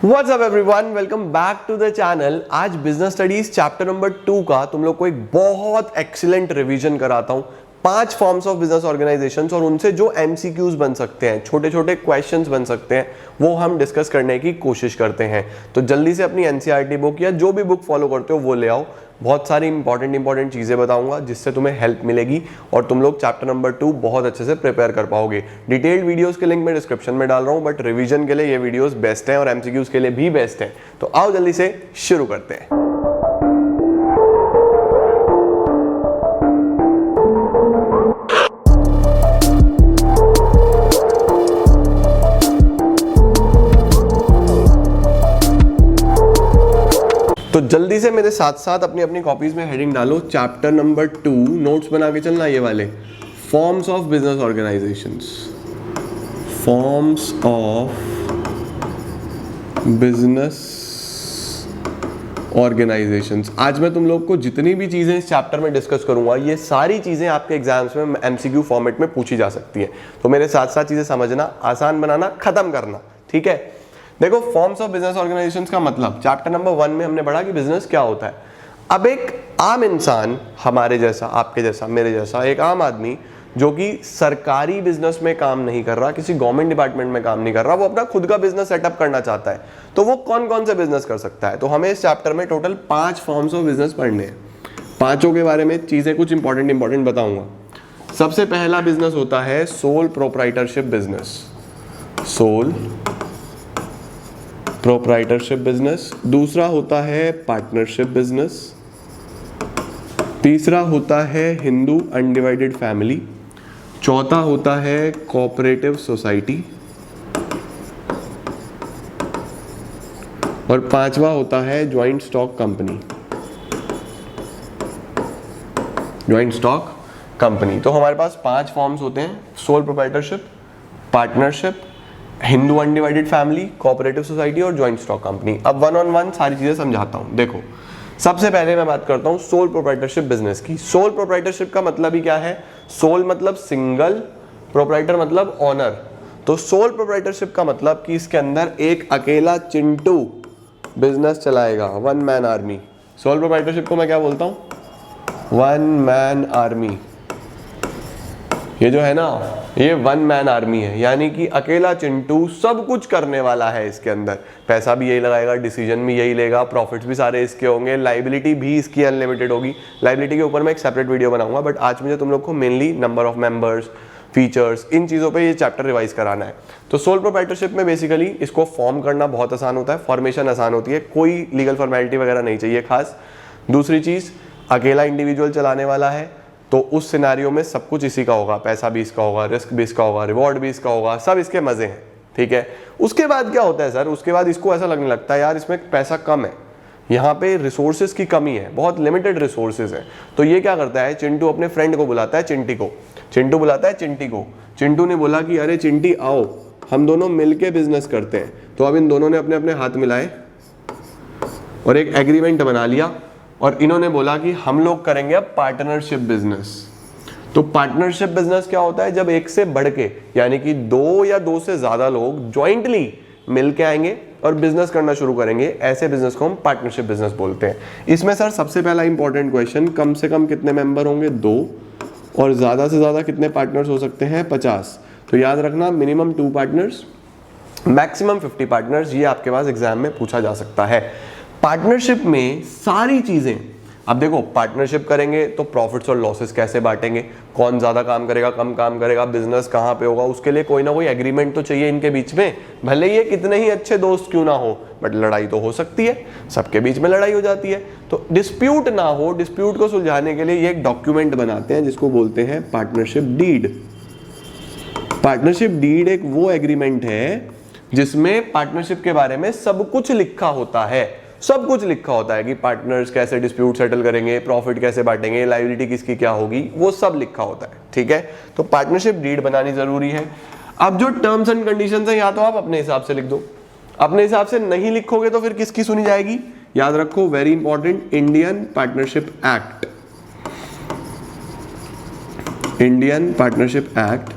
What's up everyone? Welcome back to the channel. आज business studies chapter number 2 का तुम लोग को एक बहुत एक्सीलेंट रिवीजन कराता हूं। 5 फॉर्म्स ऑफ बिजनेस ऑर्गेनाइजेशंस और उनसे जो एमसीक्यूज बन सकते हैं, छोटे छोटे क्वेश्चंस बन सकते हैं, वो हम डिस्कस करने की कोशिश करते हैं। तो जल्दी से अपनी एनसीईआरटी बुक या जो भी बुक फॉलो करते हो वो ले आओ। बहुत सारी इंपॉर्टेंट चीज़ें बताऊंगा जिससे तुम्हें हेल्प मिलेगी और तुम लोग चैप्टर नंबर 2 बहुत अच्छे से प्रिपेयर कर पाओगे। डिटेल्ड वीडियोस के लिंक मैं डिस्क्रिप्शन में डाल रहा हूं, बट रिवीजन के लिए ये वीडियोस बेस्ट हैं और एमसीक्यूज के लिए भी बेस्ट हैं। तो आओ जल्दी से शुरू करते हैं। तो जल्दी से मेरे साथ साथ अपनी अपनी कॉपीज में हेडिंग डालो। चैप्टर नंबर 2 नोट्स बना के चलना, ये वाले forms of business organisations. Forms of business organisations. आज मैं तुम लोग को जितनी भी चीजें इस चैप्टर में डिस्कस करूंगा, ये सारी चीजें आपके एग्जाम्स में एमसीक्यू फॉर्मेट में पूछी जा सकती है। तो मेरे साथ साथ चीजें समझना, आसान बनाना, खत्म करना, ठीक है। देखो, फॉर्म्स ऑफ बिजनेस ऑर्गेनाइजेशंस का मतलब चैप्टर नंबर 1 में हमने पढ़ा कि बिजनेस क्या होता है। अब एक आम इंसान, हमारे जैसा, आपके जैसा, मेरे जैसा एक आम आदमी जो कि सरकारी बिजनेस में काम नहीं कर रहा, किसी गवर्नमेंट डिपार्टमेंट में काम नहीं कर रहा, वो अपना खुद का बिजनेस सेटअप करना चाहता है, तो वो कौन कौन से बिजनेस कर सकता है। तो हमें इस चैप्टर में टोटल 5 फॉर्म्स ऑफ बिजनेस पढ़ने हैं। पांचों के बारे में चीजें कुछ इंपॉर्टेंट बताऊंगा। सबसे पहला बिजनेस होता है sole proprietorship business. Sole proprietorship business. दूसरा होता है पार्टनरशिप बिजनेस। तीसरा होता है हिंदू अनडिवाइडेड फैमिली। चौथा होता है कोऑपरेटिव सोसाइटी। और पांचवा होता है joint stock company. Joint stock company. तो हमारे पास 5 फॉर्म्स होते हैं: sole proprietorship, partnership, Hindu undivided family, cooperative society और ज्वाइंट स्टॉक कंपनी। अब 1 on 1 सारी चीजें समझाता हूं। देखो, सबसे पहले मैं बात करता हूं सोल प्रोप्राइटरशिप बिजनेस की। सोल प्रोप्राइटरशिप का मतलब ही क्या है? सोल मतलब सिंगल, प्रोप्राइटर मतलब ऑनर। तो सोल प्रोप्राइटरशिप का मतलब कि इसके अंदर एक अकेला चिंटू बिजनेस चलाएगा, one man army. Sole proprietorship को मैं क्या बोलता हूं? One man army. ये जो है ना, ये वन मैन आर्मी है, यानी कि अकेला चिंटू सब कुछ करने वाला है। इसके अंदर पैसा भी यही लगाएगा, डिसीजन भी यही लेगा, प्रॉफिट्स भी सारे इसके होंगे, लाइबिलिटी भी इसकी अनलिमिटेड होगी। लाइबिलिटी के ऊपर मैं एक सेपरेट वीडियो बनाऊंगा, बट आज मुझे तुम लोग को mainly number of members, features, इन चीज़ों पे ये चैप्टर रिवाइज कराना है। तो सोल प्रोप्राइटरशिप में बेसिकली इसको फॉर्म करना बहुत आसान होता है, फॉर्मेशन आसान होती है, कोई लीगल फॉर्मेलिटी वगैरह नहीं चाहिए खास। दूसरी चीज़, अकेला इंडिविजुअल चलाने वाला है, तो उस सिनेरियो में सब कुछ इसी का होगा, पैसा भी इसका होगा, रिस्क भी इसका होगा, रिवॉर्ड भी इसका होगा, सब इसके मजे हैं, ठीक है। उसके बाद क्या होता है सर? उसके बाद इसको ऐसा लगने लगता है यार इसमें पैसा कम है, यहाँ पे रिसोर्सेज की कमी है, बहुत लिमिटेड रिसोर्सेज है। तो ये क्या करता है? चिंटू अपने फ्रेंड को बुलाता है, चिंटी को। चिंटू बुलाता है चिंटी को। चिंटू ने बोला कि अरे चिंटी आओ, हम दोनों मिलके बिजनेस करते हैं। तो अब इन दोनों ने अपने अपने हाथ मिलाए और एक एग्रीमेंट बना लिया, और इन्होंने बोला कि हम लोग करेंगे अब पार्टनरशिप बिजनेस। तो पार्टनरशिप बिजनेस क्या होता है? जब एक से बढ़ के, यानी कि 2 या 2 से ज्यादा लोग ज्वाइंटली मिलके आएंगे और बिजनेस करना शुरू करेंगे, ऐसे बिजनेस को हम पार्टनरशिप बिजनेस बोलते हैं। इसमें सर सबसे पहला इंपॉर्टेंट क्वेश्चन, कम से कम कितने मेंबर होंगे? 2, और ज्यादा से ज्यादा कितने पार्टनर्स हो सकते हैं? 50। तो याद रखना, मिनिमम 2 पार्टनर्स, मैक्सिमम 50 पार्टनर्स। ये आपके पास एग्जाम में पूछा जा सकता है। पार्टनरशिप में सारी चीजें, अब देखो, पार्टनरशिप करेंगे तो प्रॉफिट्स और लॉसेस कैसे बांटेंगे, कौन ज्यादा काम करेगा, कम काम करेगा, बिजनेस कहां पे होगा, उसके लिए कोई ना कोई एग्रीमेंट तो चाहिए इनके बीच में। भले ये कितने ही अच्छे दोस्त क्यों ना हो, बट लड़ाई तो हो सकती है, सबके बीच में लड़ाई हो जाती है। तो डिस्प्यूट ना हो, डिस्प्यूट को सुलझाने के लिए ये एक डॉक्यूमेंट बनाते हैं जिसको बोलते हैं पार्टनरशिप डीड। पार्टनरशिप डीड एक वो एग्रीमेंट है जिसमें पार्टनरशिप के बारे में सब कुछ लिखा होता है। सब कुछ लिखा होता है कि पार्टनर्स कैसे डिस्प्यूट सेटल करेंगे, प्रॉफिट कैसे बांटेंगे, लायबिलिटी किसकी क्या होगी, वो सब लिखा होता है, ठीक है। तो पार्टनरशिप डीड बनानी जरूरी है। अब जो टर्म्स एंड कंडीशंस है, या तो आप अपने हिसाब से लिख दो, अपने हिसाब से नहीं लिखोगे तो फिर किसकी सुनी जाएगी? याद रखो, very important, Indian partnership act. Indian partnership act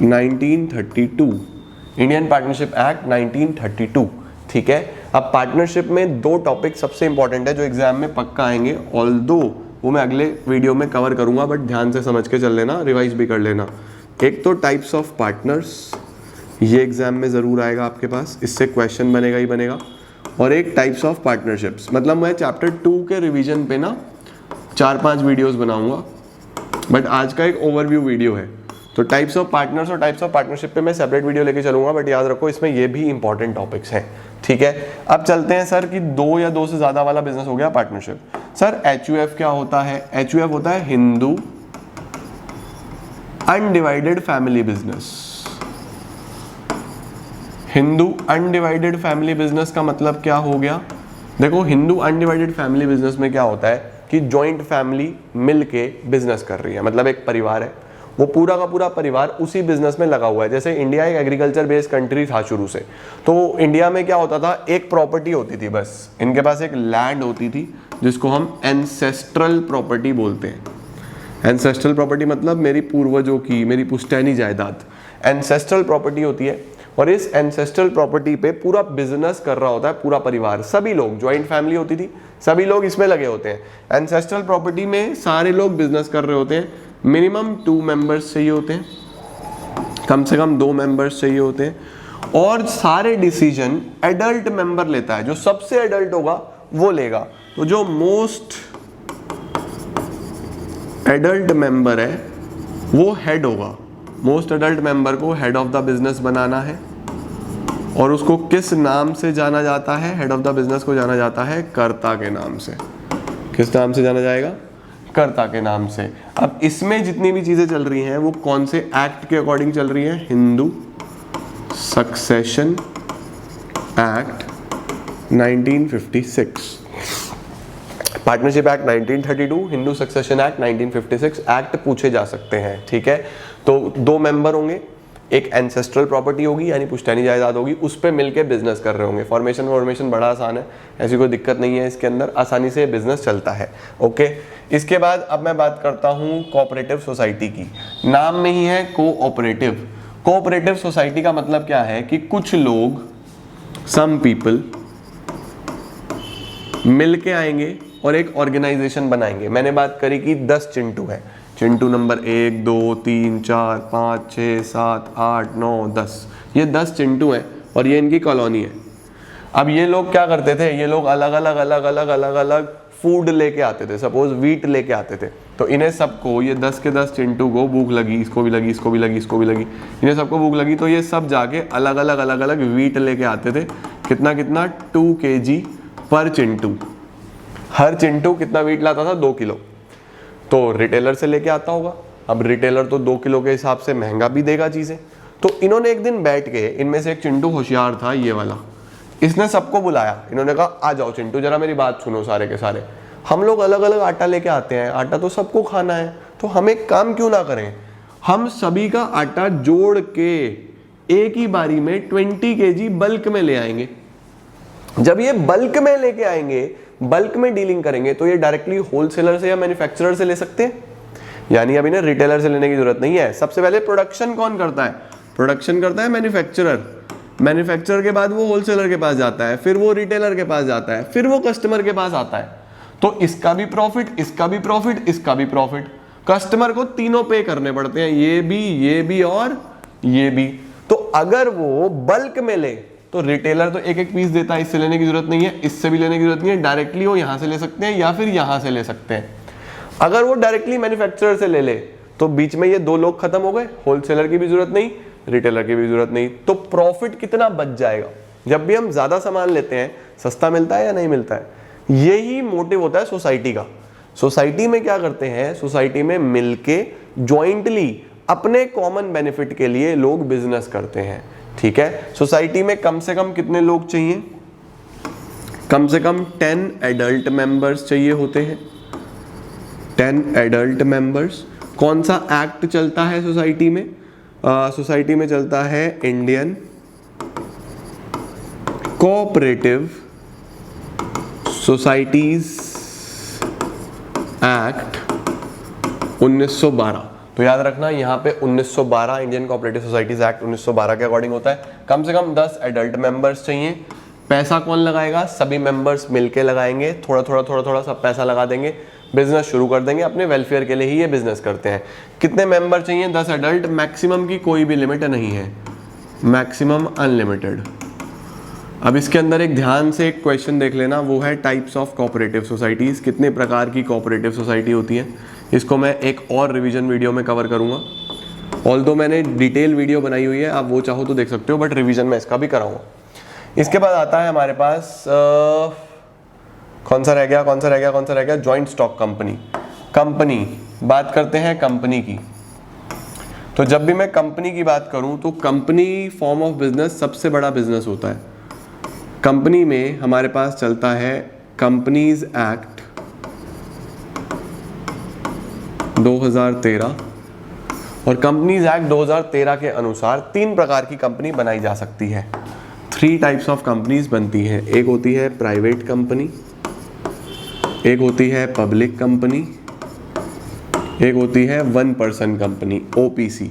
1932। Indian partnership act 1932, ठीक है। अब पार्टनरशिप में दो टॉपिक सबसे इंपॉर्टेंट है जो एग्जाम में पक्का आएंगे, ऑल्दो वो मैं अगले वीडियो में कवर करूंगा, बट ध्यान से समझ के चल लेना, रिवाइज भी कर लेना। एक तो टाइप्स ऑफ पार्टनर्स, ये एग्जाम में ज़रूर आएगा आपके पास, इससे क्वेश्चन बनेगा ही बनेगा। और एक टाइप्स ऑफ पार्टनरशिप्स, मतलब मैं चैप्टर 2 के रिवीजन पे ना 4-5 वीडियोस बनाऊंगा, बट आज का एक ओवरव्यू वीडियो है। तो टाइप्स ऑफ पार्टनर्स और टाइप्स ऑफ पार्टनरशिप पे मैं सेपरेट वीडियो लेके चलूंगा, बट याद रखो इसमें ये भी इंपॉर्टेंट टॉपिक्स हैं, ठीक है। अब चलते हैं सर कि 2 या 2 से ज़्यादा वाला बिजनेस हो गया पार्टनरशिप। सर HUF क्या होता है? HUF होता है Hindu undivided family business. Hindu undivided family business का मतलब क्या हो गया? देखो, हिंदू अनडिवाइडेड फैमिली बिजनेस में क्या होता है कि जॉइंट फैमिली मिलके बिजनेस कर रही है, मतलब एक परिवार है, वो पूरा का पूरा परिवार उसी बिजनेस में लगा हुआ है। जैसे इंडिया एक एग्रीकल्चर बेस्ड कंट्री था शुरू से, तो इंडिया में क्या होता था, एक प्रॉपर्टी होती थी बस, इनके पास एक लैंड होती थी जिसको हम एंसेस्ट्रल प्रॉपर्टी बोलते हैं। एंसेस्ट्रल प्रॉपर्टी मतलब मेरी पूर्वजों की, मेरी पुश्तैनी जायदाद, एंसेस्ट्रल प्रॉपर्टी होती है। और इस एंसेस्ट्रल प्रॉपर्टी पे पूरा बिजनेस कर रहा होता है पूरा परिवार, सभी लोग, जॉइंट फैमिली होती थी, सभी लोग इसमें लगे होते हैं। एंसेस्ट्रल प्रॉपर्टी में सारे लोग बिजनेस कर रहे होते हैं, मिनिमम 2 मेंबर्स चाहिए होते हैं, कम से कम 2 मेंबर्स चाहिए होते हैं, और सारे डिसीजन एडल्ट मेंबर लेता है, जो सबसे एडल्ट होगा वो लेगा। तो जो मोस्ट एडल्ट मेंबर है वो हेड होगा। मोस्ट एडल्ट मेंबर को हेड ऑफ द बिजनेस बनाना है, और उसको किस नाम से जाना जाता है? हेड ऑफ द बिजनेस को जाना जाता है कर्ता के नाम से। किस नाम से जाना जाएगा? कर्ता के नाम से। अब इसमें जितनी भी चीजें चल रही हैं वो कौन से एक्ट के अकॉर्डिंग चल रही है? Hindu succession act 1956, partnership act 1932, Hindu succession act 1956 act पूछे जा सकते हैं, ठीक है। तो 2 मेंबर होंगे, एक एंसेस्ट्रल प्रॉपर्टी होगी यानी पुश्तैनी जायदाद होगी, उस पर मिलकर बिजनेस कर रहे होंगे। फॉर्मेशन बड़ा आसान है, ऐसी कोई दिक्कत नहीं है इसके अंदर, आसानी से बिजनेस चलता है, ओके। इसके बाद अब मैं बात करता हूँ कोऑपरेटिव सोसाइटी की। नाम में ही है कोऑपरेटिव। कोऑपरेटिव सोसाइटी का मतलब क्या है कि कुछ लोग, सम पीपल, मिलके आएंगे और एक ऑर्गेनाइजेशन बनाएंगे। मैंने बात करी कि 10 चिंटू है, चिंटू नंबर 1, 2, 3, 4, 5, 6, 7, 8, 9, 10, ये 10 चिंटू हैं और ये इनकी कॉलोनी है। अब ये लोग क्या करते थे, ये लोग अलग अलग फूड लेके आते थे, सपोज वीट लेके आते थे, तो इन्हें सबको, ये 10 के 10 चिंटू को भूख लगी, इसको भी लगी, इसको भी लगी, इसको भी लगी, इन्हें सबको भूख लगी, तो ये सब जाके अलग अलग वीट लेके आते थे। कितना 2 kg पर चिंटू, हर चिंटू कितना वीट लाता था? 2 किलो। तो रिटेलर से लेके आता होगा, अब रिटेलर तो 2 किलो के हिसाब से महंगा भी देगा चीजें। तो इन्होंने एक दिन बैठ के, इनमें से एक चिंटू होशियार था, ये वाला, इसने सबको बुलाया, इन्होंने कहा आ जाओ चिंटू जरा मेरी बात सुनो सारे के सारे, हम लोग अलग अलग आटा लेके आते हैं, आटा तो सबको खाना है, तो हम एक काम क्यों ना करें, हम सभी का आटा जोड़ के एक ही बारी में 20 kg बल्क में ले आएंगे। जब ये बल्क में लेके आएंगे, बल्क में डीलिंग करेंगे, तो ये डायरेक्टली होलसेलर से या मैन्युफैक्चरर से ले सकते हैं, यानी अभी ना रिटेलर से लेने की जरूरत नहीं है। सबसे पहले प्रोडक्शन कौन करता है? प्रोडक्शन करता है मैन्युफैक्चरर, मैन्युफैक्चरर के बाद वो होलसेलर के पास जाता है, फिर वो रिटेलर के पास जाता है, फिर वो कस्टमर के पास आता है। तो इसका भी प्रॉफिट, इसका भी प्रॉफिट, इसका भी प्रॉफिट, कस्टमर को तीनों पे करने पड़ते हैं, ये भी और ये भी। तो अगर वो बल्क में ले तो रिटेलर तो एक एक पीस देता है, इससे लेने की जरूरत नहीं है, इससे भी लेने की जरूरत नहीं है, डायरेक्टली वो यहां से ले सकते हैं या फिर यहां से ले सकते हैं। अगर वो डायरेक्टली मैन्युफैक्चरर से ले ले तो बीच में ये 2 लोग खत्म हो गए, होलसेलर की भी जरूरत नहीं, रिटेलर की भी जरूरत नहीं। तो प्रॉफिट कितना बच जाएगा? जब भी हम ज्यादा सामान लेते हैं सस्ता मिलता है या नहीं मिलता है? यही मोटिव होता है सोसाइटी का। सोसाइटी में क्या करते हैं, सोसाइटी में मिलके जॉइंटली अपने कॉमन बेनिफिट के लिए लोग बिजनेस करते हैं, ठीक है। सोसाइटी में कम से कम कितने लोग चाहिए? कम से कम 10 एडल्ट मेंबर्स चाहिए होते हैं, 10 एडल्ट मेंबर्स। कौन सा एक्ट चलता है सोसाइटी में? सोसाइटी में चलता है इंडियन कोऑपरेटिव सोसाइटीज एक्ट 1912। तो याद रखना यहाँ पे 1912 इंडियन कोऑपरेटिव सोसाइटीज एक्ट 1912 के अकॉर्डिंग होता है। कम से कम 10 एडल्ट मेंबर्स चाहिए, पैसा कौन लगाएगा? सभी मेंबर्स मिलके लगाएंगे, थोड़ा थोड़ा सब पैसा लगा देंगे, बिजनेस शुरू कर देंगे, अपने वेलफेयर के लिए ही ये बिजनेस करते हैं। कितने मेंबर चाहिए? 10 एडल्ट, मैक्सिमम की कोई भी लिमिट नहीं है, मैक्सिमम अनलिमिटेड। अब इसके अंदर एक ध्यान से एक क्वेश्चन देख लेना, वो है टाइप्स ऑफ कोऑपरेटिव सोसाइटीज़, कितने प्रकार की कोऑपरेटिव सोसाइटी होती है। इसको मैं एक और रिवीजन वीडियो में कवर करूँगा, ऑल्दो मैंने डिटेल वीडियो बनाई हुई है, आप वो चाहो तो देख सकते हो, बट रिवीजन में इसका भी कराऊंगा। इसके बाद आता है हमारे पास कौन सा रह गया? Joint stock company. बात करते हैं कंपनी की। तो जब भी मैं कंपनी की बात करूं तो कंपनी फॉर्म ऑफ बिजनेस सबसे बड़ा बिजनेस होता है। कंपनी में हमारे पास चलता है कंपनीज एक्ट 2013, और कंपनीज एक्ट 2013 के अनुसार 3 प्रकार की कंपनी बनाई जा सकती है। 3 टाइप्स ऑफ कंपनीज बनती हैं। एक होती है प्राइवेट कंपनी, एक होती है पब्लिक कंपनी, एक होती है 1 पर्सन कंपनी, OPC।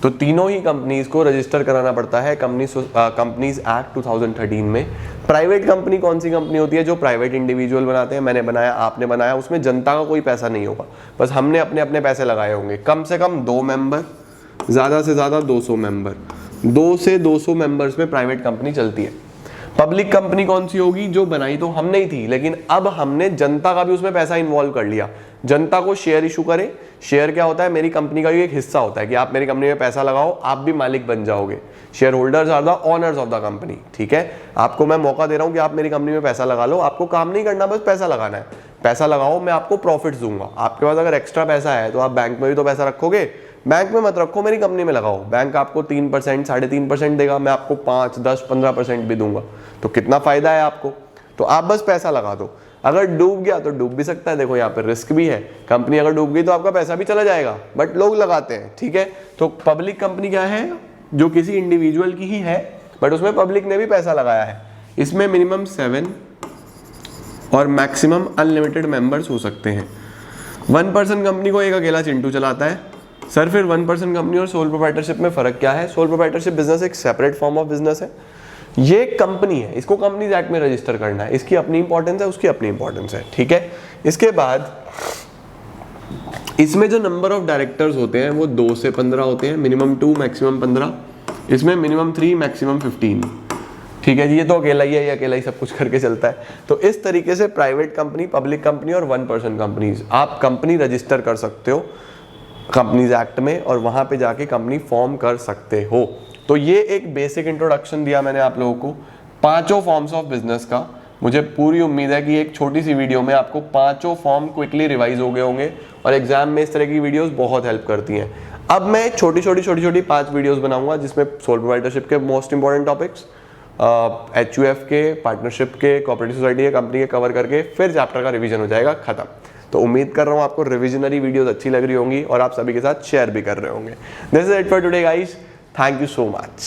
तो तीनों ही कंपनीज को रजिस्टर कराना पड़ता है कंपनीज एक्ट 2013 में। प्राइवेट कंपनी कौन सी कंपनी होती है? जो प्राइवेट इंडिविजुअल बनाते हैं, मैंने बनाया, आपने बनाया, उसमें जनता का कोई पैसा नहीं होगा, बस हमने अपने अपने पैसे लगाए होंगे। कम से कम 2 मेंबर, ज़्यादा से ज़्यादा 200 मेंबर, 2 से 200 मेंबर्स में प्राइवेट कंपनी चलती है। पब्लिक कंपनी कौन सी होगी? जो बनाई तो हमने ही थी, लेकिन अब हमने जनता का भी उसमें पैसा इन्वॉल्व कर लिया। जनता को शेयर इशू करें। शेयर क्या होता है? मेरी कंपनी का भी एक हिस्सा होता है कि आप मेरी कंपनी में पैसा लगाओ, आप भी मालिक बन जाओगे। Shareholders are the owners of the company. ठीक है, आपको मैं मौका दे रहा हूं कि आप मेरी कंपनी में पैसा लगा लो, आपको काम नहीं करना, बस पैसा लगाना है। पैसा लगाओ, मैं आपको प्रॉफिट्स दूंगा। आपके पास अगर एक्स्ट्रा पैसा है तो आप बैंक में भी तो पैसा रखोगे, बैंक में मत रखो, मेरी कंपनी में लगाओ। बैंक आपको 3%, 3.5% देगा, मैं आपको 5, 10, 15% भी दूंगा। तो कितना फायदा है आपको? तो आप बस पैसा लगा दो। अगर डूब गया तो डूब भी सकता है, देखो यहाँ पे रिस्क भी है। कंपनी अगर डूब गई तो आपका पैसा भी चला जाएगा, बट लोग लगाते हैं। ठीक है, तो पब्लिक कंपनी क्या है? जो किसी इंडिविजुअल की ही है, बट उसमें पब्लिक ने भी पैसा लगाया है। इसमें मिनिमम 7 और मैक्सिमम अनलिमिटेड मेंबर्स हो सकते हैं। 1 पर्सन कंपनी को एक अकेला चिंटू चलाता है। सर फिर 1 पर्सन कंपनी और सोल प्रोप्राइटरशिप में फ़र्क क्या है? सोल प्रोप्राइटरशिप बिजनेस एक सेपरेट फॉर्म ऑफ बिजनेस है, ये कंपनी है, इसको कंपनीज एक्ट में रजिस्टर करना है, इसकी अपनी इंपॉर्टेंस है, उसकी अपनी इंपॉर्टेंस है। ठीक है, इसके बाद इसमें जो नंबर ऑफ डायरेक्टर्स होते हैं वो 2 से 15 होते हैं, मिनिमम 2 मैक्सिमम 15। इसमें मिनिमम 3 मैक्सिमम 15। ठीक है जी, ये तो अकेला ही है, ये अकेला ही सब कुछ करके चलता है। तो इस तरीके से प्राइवेट कंपनी, पब्लिक कंपनी और 1 पर्सन कंपनीज, आप कंपनी रजिस्टर कर सकते हो कंपनीज एक्ट में, और वहां पे जाके कंपनी फॉर्म कर सकते हो। तो ये एक बेसिक इंट्रोडक्शन दिया मैंने आप लोगों को 5 फॉर्म्स ऑफ बिजनेस का। मुझे पूरी उम्मीद है कि एक छोटी सी वीडियो में आपको 5 फॉर्म क्विकली रिवाइज हो गए होंगे, और एग्जाम में इस तरह की वीडियोस बहुत हेल्प करती हैं। अब मैं छोटी छोटी 5 वीडियोस बनाऊंगा, जिसमें सोल प्रोप्राइटरशिप के मोस्ट इंपॉर्टेंट टॉपिक्स, HUF के, पार्टनरशिप के, कोऑपरेटिव सोसाइटी के, कंपनी के कवर करके फिर चैप्टर का रिवीजन हो जाएगा खत्म। तो उम्मीद कर रहा हूँ आपको रिविजनरी वीडियोस अच्छी लग रही होंगी और आप सभी के साथ शेयर भी कर रहे होंगे। This is it for today guys, thank you so much.